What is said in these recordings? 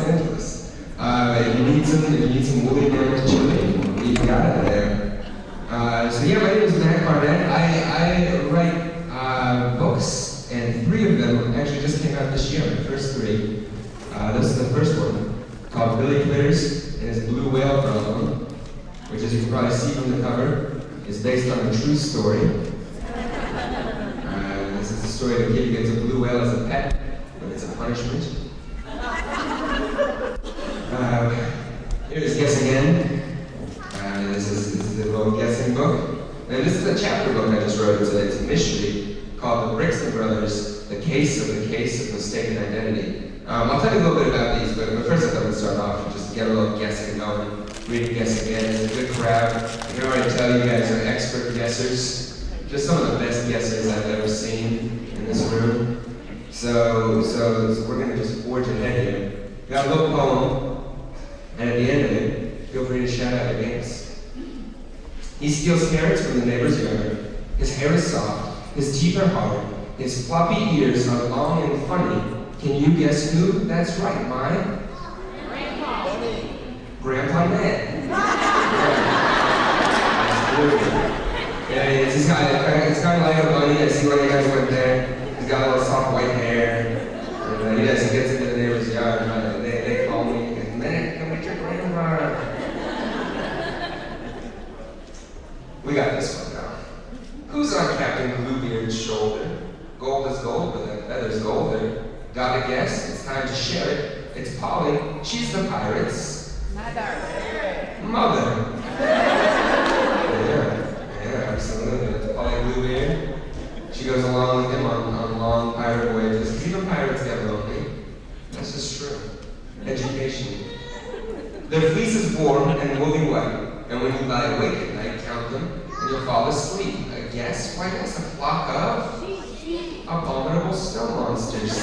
Angeles. If you need some woolly mammoth chili, you got it there. So yeah, my name is Barnett. I write books, and 3 of them actually just came out this year. The first 3. This is the first one, called Billy Quitters and His Blue Whale Problem, which, as you can probably see from the cover, is based on a true story. This is the story of a kid who gets a blue whale as a pet, but it's a punishment. Here's Guess Again. This is a little guessing book. And this is a chapter book I just wrote. It's a mystery called The Brixton Brothers, The Case of Mistaken Identity. I'll tell you a little bit about these, but first I thought we'd start off and just get a little guessing going. Reading Guess Again. It's a good crowd. I can already tell you guys are expert guessers. Just some of the best guessers I've ever seen in this room. So we're going to just forge ahead here. We got a little poem, and at the end of it, feel free to shout out your names. He steals carrots from the neighbor's yard. His hair is soft, his teeth are hard, his floppy ears are long and funny. Can you guess who? That's right, my Grandpa Ned. Yeah, it's kind of like a bunny. I see why you guys went there. He's got a little soft white hair. And he gets into the neighbor's yard. And they call me, Ned, come get your grandpa. We got this one now. Who's on Captain Bluebeard's shoulder? Gold is gold, but that feather's golder. Got a guess? It's time to share it. It's Polly. She's the pirate's mother. Yeah, absolutely. It's Polly Bluebeard. She goes along with him on long pirate voyages. Because even pirates get lonely. That's just true. Education. Their fleece is warm and woolly white. And when you lie awake at night, count them, and you'll fall asleep. A guess? Why, that's a flock of abominable snow monsters.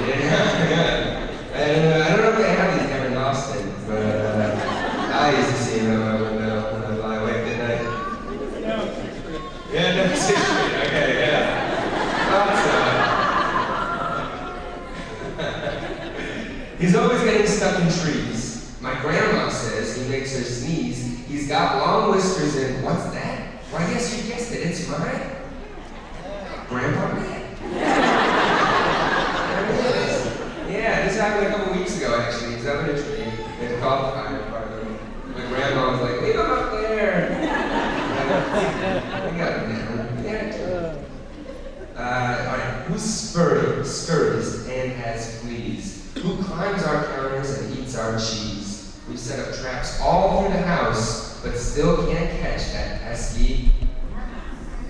Yeah. And I don't know if they have these ever in Austin, but I used to see them out my window when I lie awake at night. Yeah, no, 6th Street. Okay, yeah. He's always getting stuck in trees. My grandma says he makes her sneeze. He's got long whiskers and what's that? Why, yes, you guessed it. It's mine. Grandpa Man. Yeah, this happened a couple weeks ago, actually. He's up in a tree. They called the fire department. My grandma was like, leave him up there. We got him down. Yeah. Alright, who's scurries and has fleas? Who climbs our counters and eats our cheese? We set up traps all through the house, but still can't catch that pesky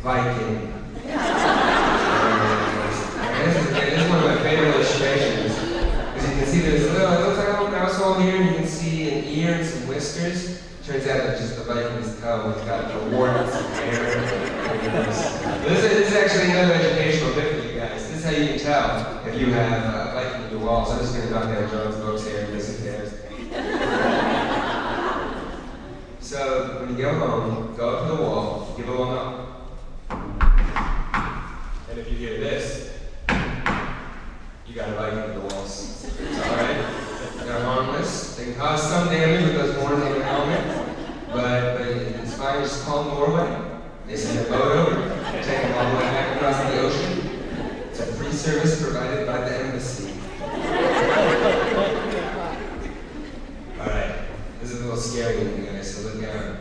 Viking. This is one of my favorite illustrations. As you can see, there's it looks like a little mouse hole here, and you can see an ear and some whiskers. Turns out that just the Viking's toe. He's got a wart and some hair. This is actually another educational tip for you guys. This is how you can tell if you have Viking in your walls. I'm just going to knock down Jon's books here and listen to theirs. So, when you go home, go up to the wall, give a one up. And if you hear this, you got a Viking in the walls. It's alright. They're harmless. They can cause some damage with those horns on the helmet, but it's fine. Just call them Norway. They send a boat over, take them all the way back across the ocean. It's a free service provided by the embassy. Alright, this is a little scary to you guys, so look out.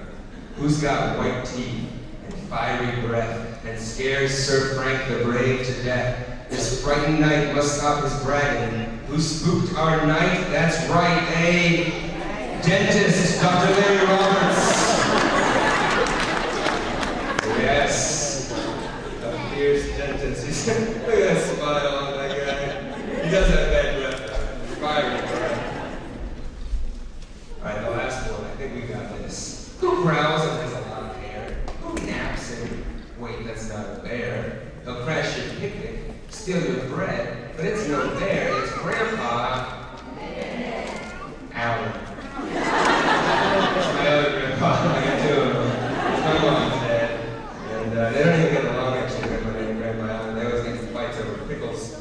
Who's got white teeth and fiery breath and scares Sir Frank the Brave to death? This frightened knight must stop his bragging. Who spooked our knight? That's right, a dentist, Dr. Larry Roberts. Yes, a fierce dentist. Look at that smile on that guy. He does have bad breath. Fiery breath. Alright, the last one. I think we got this. Who growls and has a lot of hair? Who naps and wait, that's not a bear. He'll crash your picnic, steal your bread, but it's no bear, it's Grandpa Alan. It's my other grandpa. I got 2 of them. It's my mom's dad. And they don't even get along actually with my name, Grandpa Alan. They always get fights over pickles.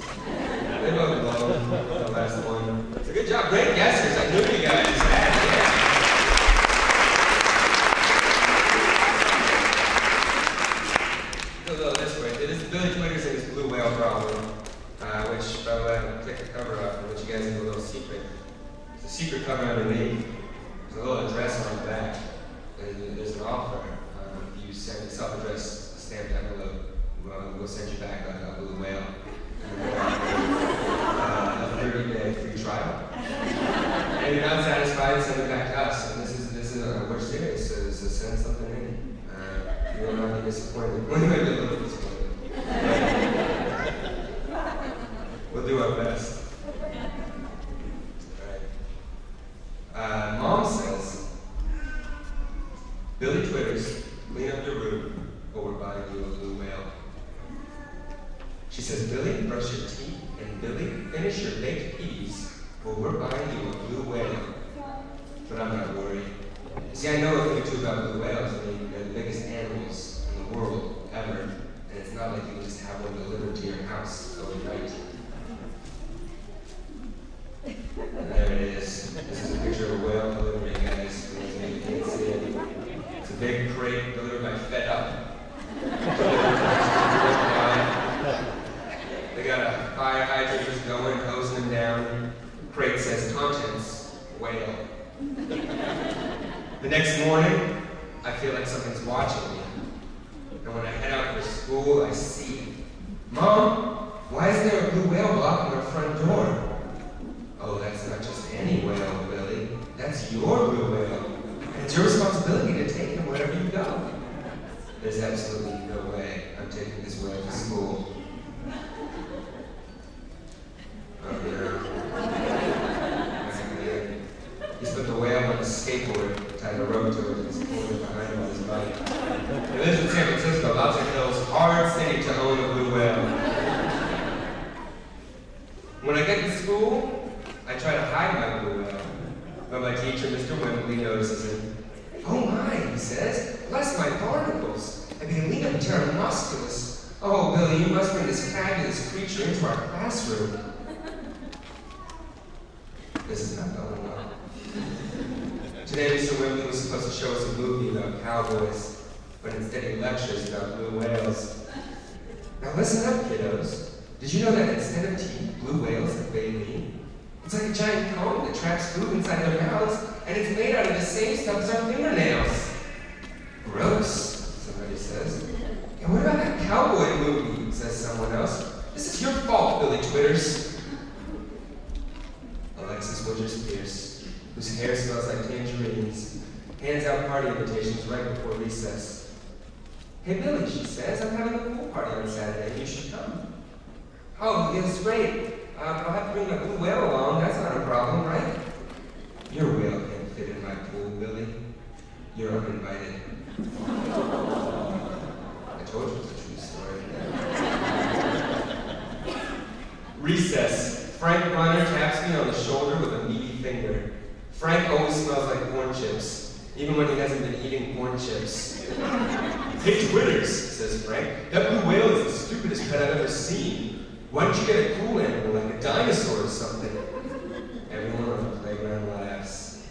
portrait. There's a secret cover underneath. There's a little address on the back. And there's an offer. If you send a self-addressed stamped envelope, we'll send you back a blue whale. A 30-day free trial. And if you're not satisfied, send it back to us. And this is we're serious, so send something in. You will not be disappointed. We might be a little disappointed. We'll do our best. All right. Mom says, Billy Twitters, clean up your room, or we're buying you a blue whale. She says, Billy, brush your teeth, and Billy, finish your baked peas, or we're buying you a blue whale. But I'm not worried. See, I know a thing or two about blue whales. I mean, they're the biggest animals in the world, ever. And it's not like you can just have one delivered to your house overnight. And there it is. This is a picture of a whale delivery, guys. For those of you who can't see it. It's a big crate delivered by Fed Up. They got a fire hydrant just going, hosing them down. The crate says, contents, whale. The next morning, I feel like something's watching me. And when I head out for school, I see, Mom, why is there a blue whale blocking our front door? Oh, that's not just any whale, Billy. That's your blue whale. And it's your responsibility to take him wherever you go. There's absolutely no way I'm taking this whale to school. Oh, no. He's put the whale on a skateboard, tied a rope to it, and he's pulling it behind him on his bike. He lives in San Francisco, lots of hills, hard city to own a blue whale. When I get to school, I try to hide my blue whale. But my teacher, Mr. Wembley, notices it. Oh my, he says, bless my barnacles. I mean, lean up pteromusculus. Oh, Billy, you must bring this fabulous creature into our classroom. This is not going well. Today, Mr. Wembley was supposed to show us a movie about cowboys, but instead he lectures about blue whales. Now listen up, kiddos. Did you know that instead of teeth, blue whales have baleen? It's like a giant cone that traps food inside their mouths, and it's made out of the same stuff as our fingernails. Gross, somebody says. And what about that cowboy movie, says someone else. This is your fault, Billy Twitters. Alexis Winters-Pierce, whose hair smells like tangerines, hands out party invitations right before recess. Hey Billy, she says, I'm having a pool party on Saturday. You should come. Oh, yes, great. I'll have to bring my blue whale along. That's not a problem, right? Your whale can't fit in my pool, Billy. You're uninvited. I told you it was a true story. Recess. Frank Runner taps me on the shoulder with a meaty finger. Frank always smells like corn chips, even when he hasn't been eating corn chips. Hey, Twitters, says Frank, that blue whale is the stupidest pet I've ever seen. Why don't you get a cool animal, like a dinosaur or something? Everyone on the playground laughs.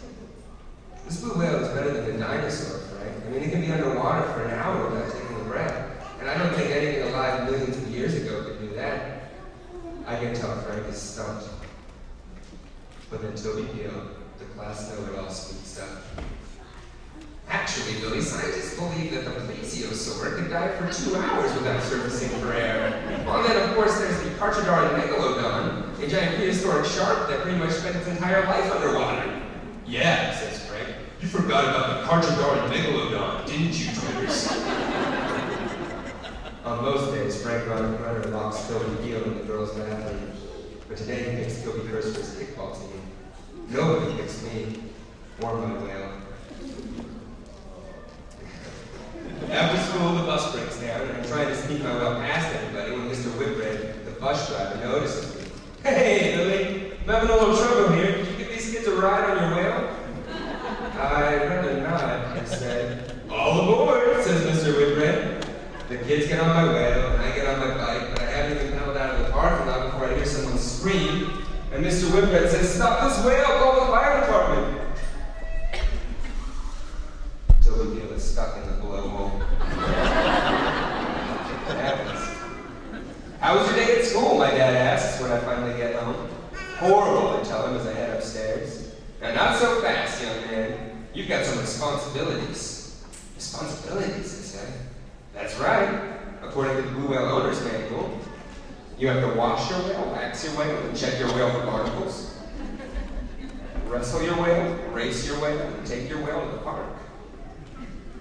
This blue whale is better than a dinosaur, Frank. I mean, it can be underwater for an hour without taking a breath. And I don't think anything alive millions of years ago could do that. I can tell Frank is stumped. But then Toby Peel, the class know-it-all, speaks up. Actually, Billy, scientists believe that the plesiosaur could dive for 2 hours without surfacing for air. Well, and then, of course, there's the Carcharodon megalodon, a giant prehistoric shark that pretty much spent its entire life underwater. Yeah, says Frank. You forgot about the Carcharodon megalodon, didn't you, Twitters? On most days, Frank Runner locks Toby Peel in the girls' bathroom. But today he picks Toby first for his kickball team. Nobody picks me, or my whale. After school, the bus breaks down, and I'm trying to sneak my way past everybody when Mr. Whitbread, the bus driver, notices me. Hey, Billy, I'm having a little trouble here. Could you give these kids a ride on your whale? I'd rather not, I said. All aboard, says Mr. Whitbread. The kids get on my whale, and I get on my bike, but I haven't even pedaled out of the parking lot before I hear someone scream, and Mr. Whitbread says, stop this whale, call the fire department. Toby Peel is stuck in the blowhole. What happens? How was your day at school, my dad asks when I finally get home. Horrible, I tell tell him as I head upstairs. Now, not so fast, young man. You've got some responsibilities. Responsibilities, I say. That's right. According to the Blue Whale Owner's Manual, you have to wash your whale, wax your whale, and check your whale for barnacles. Wrestle your whale, race your whale, and take your whale to the park.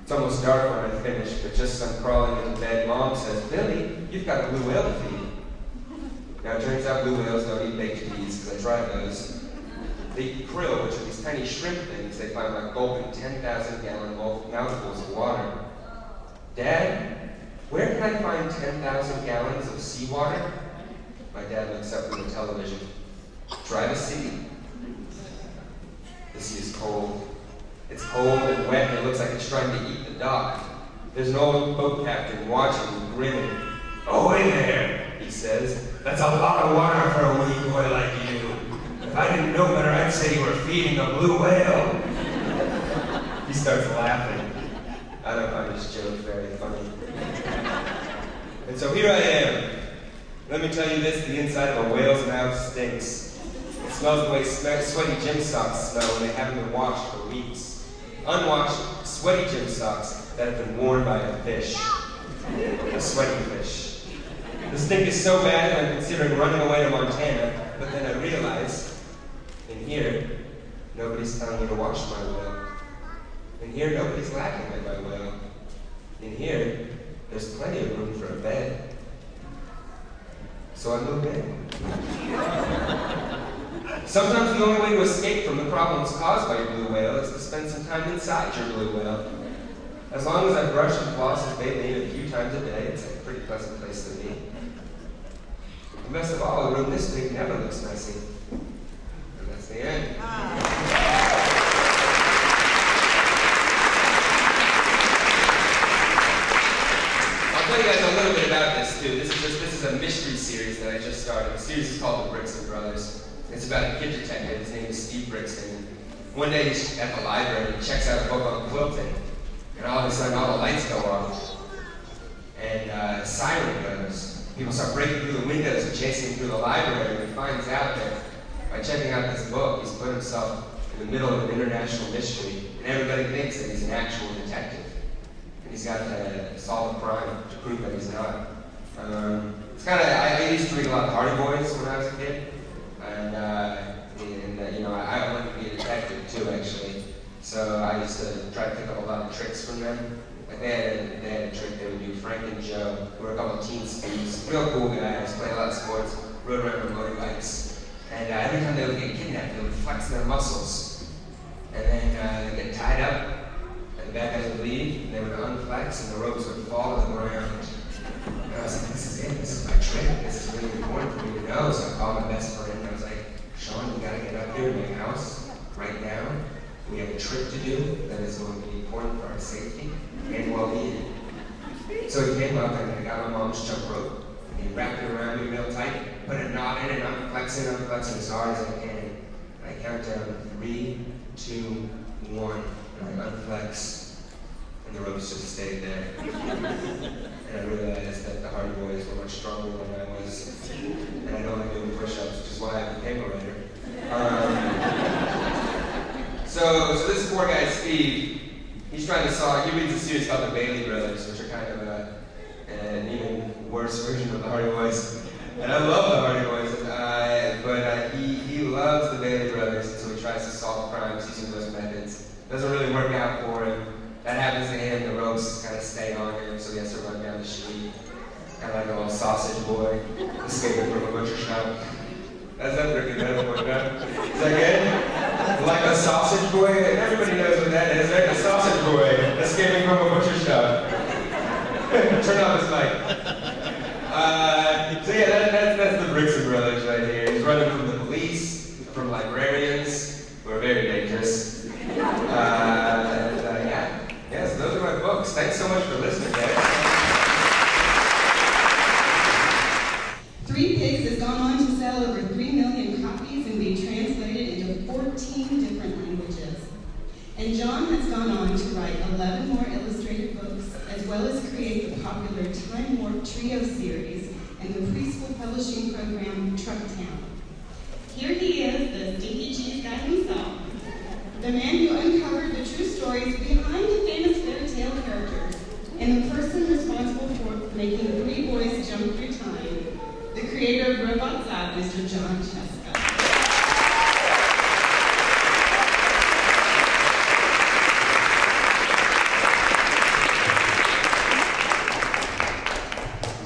It's almost dark when I finish, but just as I'm crawling into bed, Mom says, Billy, you've got a blue whale to feed. Now, it turns out blue whales don't eat baked bees, because I tried those. They eat krill, which are these tiny shrimp things they find like gulping 10,000-gallon mouthfuls of water. Dad, where can I find 10,000 gallons of seawater? My dad looks up from the television. Try the sea. The sea is cold. It's cold and wet, and it looks like it's trying to eat the dock. There's an old boat captain watching and grinning. Oh, hey there, he says. That's a lot of water for a wee boy like you. If I didn't know better, I'd say you were feeding a blue whale. He starts laughing. I don't find this joke very funny. And so here I am. Let me tell you this, the inside of a whale's mouth stinks. It smells the way sweaty gym socks smell when they haven't been washed for weeks. Unwashed, sweaty gym socks that have been worn by a fish. A sweaty fish. The stink is so bad that I'm considering running away to Montana, but then I realize, in here, nobody's telling me to wash my whale. In here, nobody's laughing at my whale. In here, there's plenty of room for a bed. So I moved in. Sometimes the only way to escape from the problems caused by your blue whale is to spend some time inside your blue whale. As long as I brush and floss and bathe in it a few times a day, it's a pretty pleasant place to be. And best of all, a room this big never looks messy. And that's the end. I'll tell you guys a little bit about this too. This is a mystery series that I just started. The series is called The Brixton Brothers. It's about a kid detective. His name is Steve Brixton. One day he's at the library and he checks out a book on quilting. And all of a sudden all the lights go off. And a siren goes. People start breaking through the windows and chasing him through the library. And he finds out that by checking out this book, he's put himself in the middle of an international mystery. And everybody thinks that he's an actual detective. And he's got to solve a crime to prove that he's not. It's kind of, I used to read a lot of Hardy Boys when I was a kid. And you know, I wanted to be a detective too, actually. So I used to try to pick up a lot of tricks from them. Like they had a trick they would do. Frank and Joe, who were a couple of teen speeds, real cool guys, played a lot of sports, rode around on motorbikes. And every time they would get kidnapped, they would flex their muscles. And then they'd get tied up, and the bad guys would leave, and they would unflex, and the ropes would fall to the ground. And I was like, this is it, this is my trick, this is really important for me to know. So I called my best friend, and I was like, Sean, you gotta get up here in my house right now. We have a trick to do that is going to be important for our safety and well-being. So he came up and I got my mom's jump rope and he wrapped it around me real tight, put a knot in it, and I'm flexing as hard as I can. And I count down 3, 2, 1, and I unflex, and the ropes just stayed there. And I realized that the Hardy Boys were much stronger than I was, and I don't like doing push-ups, which is why I became a writer. So this poor guy, Steve, he's trying to solve, he reads a series called The Bailey Brothers, which are kind of an even worse version of the Hardy Boys. And I love the Hardy Boys, but he loves the Bailey Brothers, and so he tries to solve crimes using those methods. Doesn't really work out for him. That happens to him, the ropes kind of stay on him, so he has to run down the street. Kind of like a little sausage boy, escaping from a butcher shop. That's a pretty good metaphor, no? Is that good? Like a sausage boy? Everybody knows what that is, right? A sausage boy escaping from a butcher shop. Turn off his mic. So yeah, that's the Brixton Brothers right here. He's running from the police, from librarians, who are very dangerous. Yeah, so those are my books. Thanks so much for listening, guys. Three Pigs has gone on to sell over 3 million copies and be translated into 14 different languages. And Jon has gone on to write 11 more illustrated books, as well as create the popular Time Warp Trio series and the preschool publishing program Trucktown. Here he is, the the man who uncovered the true stories behind the famous fairy tale characters, and the person responsible for making 3 boys jump through time, the creator of Robot Zap, Mr. Jon Scieszka.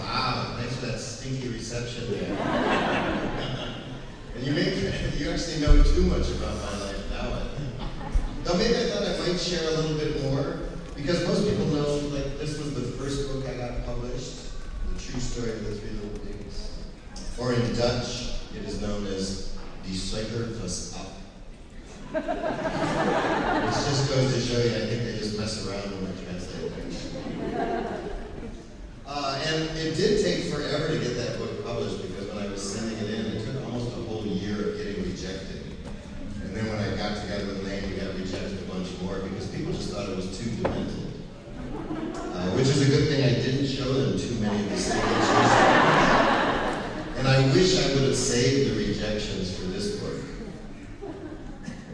Wow, thanks for that stinky reception there. And you actually know too much about my life now. Now maybe I thought I might share a little bit more, because most people know, like, this was the first book I got published, The True Story of the 3 Little Pigs. Or in Dutch, it is known as Die Suiker was Up. Which just goes to show you, I think they just mess around when they translate things. And it did take forever to get that book published, because when I was sending it in, it took almost a whole year of getting rejected. And then when I got together with Lane, we got rejected a bunch more, because people just thought it was too demented. Which is a good thing I didn't show them too many of the signatures. And I wish I would have saved the rejections for this book,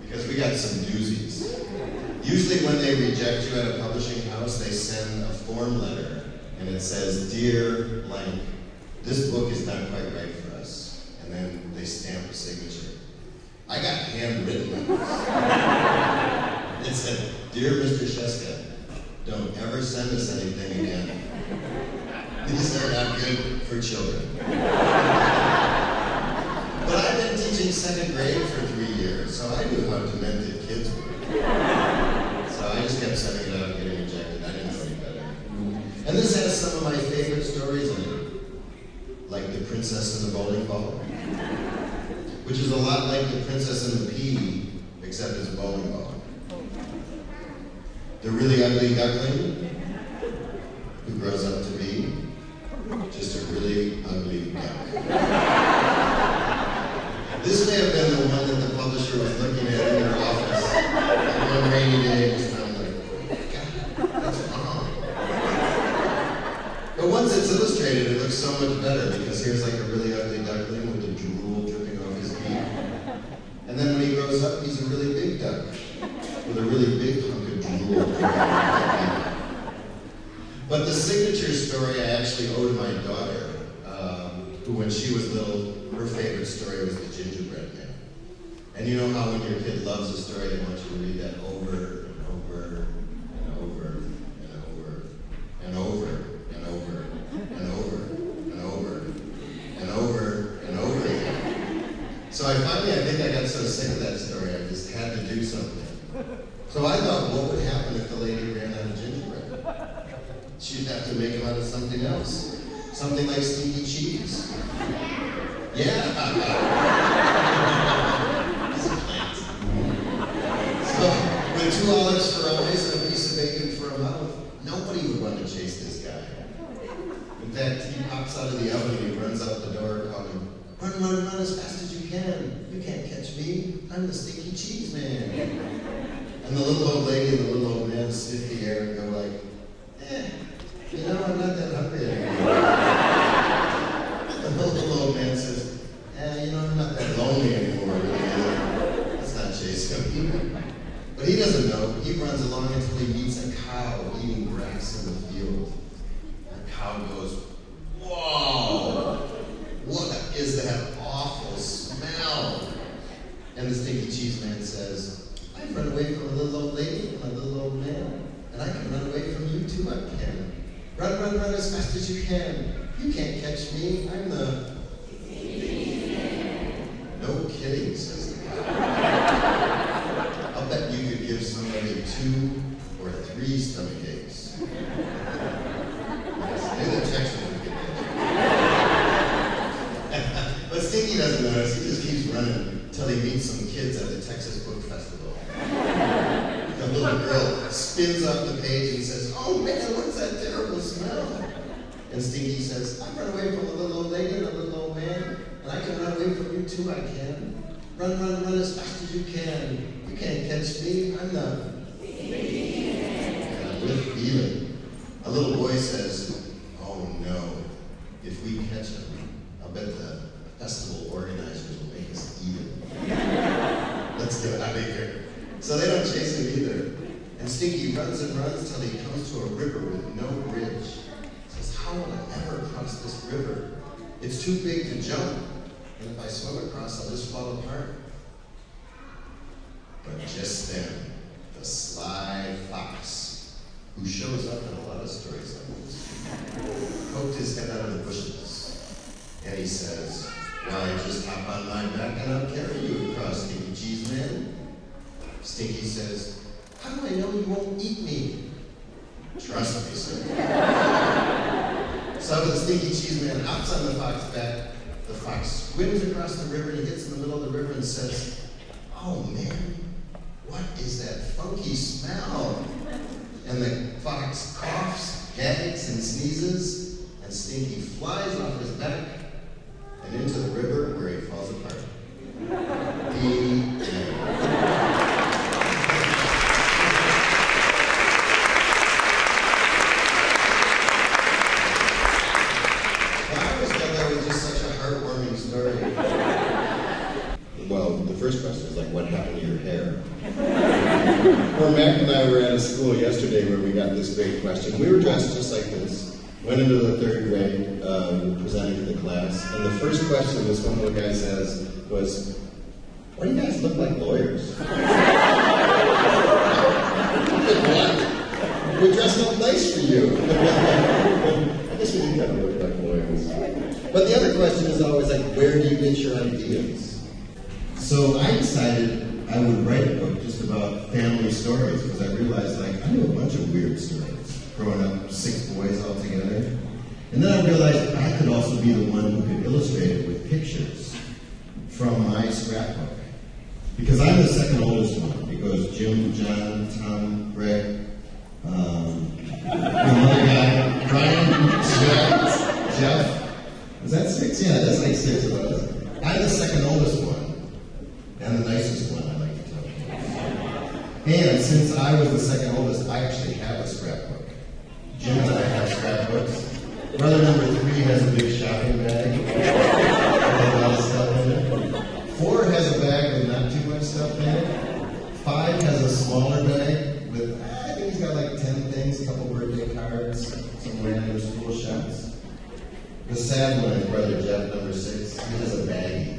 because we got some doozies. Usually when they reject you at a publishing house, they send a form letter, and it says, "Dear blank, this book is not quite right for us." And then they stamp a signature. I got handwritten letters. It said, "Dear Mr. Scieszka, don't ever send us anything again. These are not good for children." But I've been teaching 2nd grade for 3 years, so I knew how demented kids were. So I just kept sending it out and getting rejected. I didn't know any better. And this has some of my favorite stories in it, like The Princess and the Bowling Ball, which is a lot like The Princess and the Pea, except it's a bowling ball. The Really Ugly Duckling, who grows up to be just a really ugly duck. This may have been the one that the publisher was looking at in their office on one rainy day and was kind of like, "God, that's wrong." But once it's illustrated, it looks so much better, because here's like a really ugly duckling with the drool dripping off his beak. And then when he grows up, he's a really big duck with a really big hunk of drool dripping off his beak. But the signature story I actually owe to my daughter, who when she was little, her favorite story was The Gingerbread Man. And you know how when your kid loves a story, they want you to read that over and over and over and over and over and over and over and over and over and over again. So I think I got so sick of that story, I just had to do something. So I thought, what would happen if the lady ran out of gingerbread? She'd have to make them out of something else. Something like stinky cheese. Yeah. It's a plant. So, with 2 olives for eyes and a piece of bacon for a mouth, nobody would want to chase this guy. In fact, he pops out of the oven and he runs out the door calling, "Run, run, run as fast as you can. You can't catch me. I'm the stinky cheese man." And the little old lady and the little old man sniff the air and go like, "You know, I'm not that hungry anymore." The little old man says, "You know, I'm not that lonely anymore, really either. Let's not chase him." But he doesn't know. He runs along until he meets a cow eating grass in the field. The cow goes, "Whoa! What is that awful smell?" And the stinky cheese man says, "I've run away from a little old lady and a little old man, and I can run away from you too, I can. Run, run, run as fast as you can. You can't catch me. I'm the..." "No kidding," says the cow. "I'll bet you could give somebody 2 or 3 stomach aches." Yes, maybe the Texans would get that. But Stinky doesn't notice. He just keeps running until he meets some kids at the Texas Book Festival. The little girl spins off the page and says, "Oh man, what's that terrible smell?" And Stinky says, "I've run away from a little old lady and a little old man, and I can run away from you too, I can. Run, run, run as fast as you can. You can't catch me. I'm the..." And with feeling, a little boy says, "Oh no, if we catch him, I'll bet the festival organizers will make us eat him. Let's get out of here." So they don't chase him either. And Stinky runs and runs till he comes to a river with no bridge. He says, how will I ever cross this river? It's too big to jump. And if I swim across, I'll just fall apart. But just then, the sly fox, who shows up in a lot of stories like this, poked his head out of the bushes. And he says, why, just hop on my back and I'll carry you across, Stinky Cheese Man. Stinky says, how do I know you won't eat me? Trust me, sir. So the Stinky Cheese Man hops on the fox's back. The fox swims across the river and he gets in the middle of the river and says, oh man, what is that funky smell? And the fox coughs, gags, and sneezes, and Stinky flies off his back and into the river where he falls apart. The end. Well, the first question is like, what happened to your hair? Well, Mac and I were at a school yesterday where we got this great question. We were dressed just like this, went into the third grade, presenting to the class, and the first question this one little guy says was, why do you guys look like lawyers? What? We dressed no place for you. I guess we do kind of look like lawyers. But the other question is always like, where do you get your ideas? So I decided I would write a book just about family stories because I realized like I knew a bunch of weird stories. Growing up, 6 boys all together. And then I realized I could also be the one who could illustrate it with pictures from my scrapbook. Because I'm the second oldest one. It goes Jim, John, Tom, Greg, another guy, Brian, Jeff. Is that 6? Yeah, that's like 6 of us. I'm the second oldest one. And the nicest one, I like to tell you. And since I was the second oldest, I actually have a scrapbook. Jim and I have scrapbooks. Brother number 3 has a big shopping bag with a lot of stuff in it. 4 has a bag with not too much stuff in it. 5 has a smaller bag with, I think he's got like 10 things, a couple birthday cards, some random school shots. The sad one is brother Jeff, number 6. He has a baggie.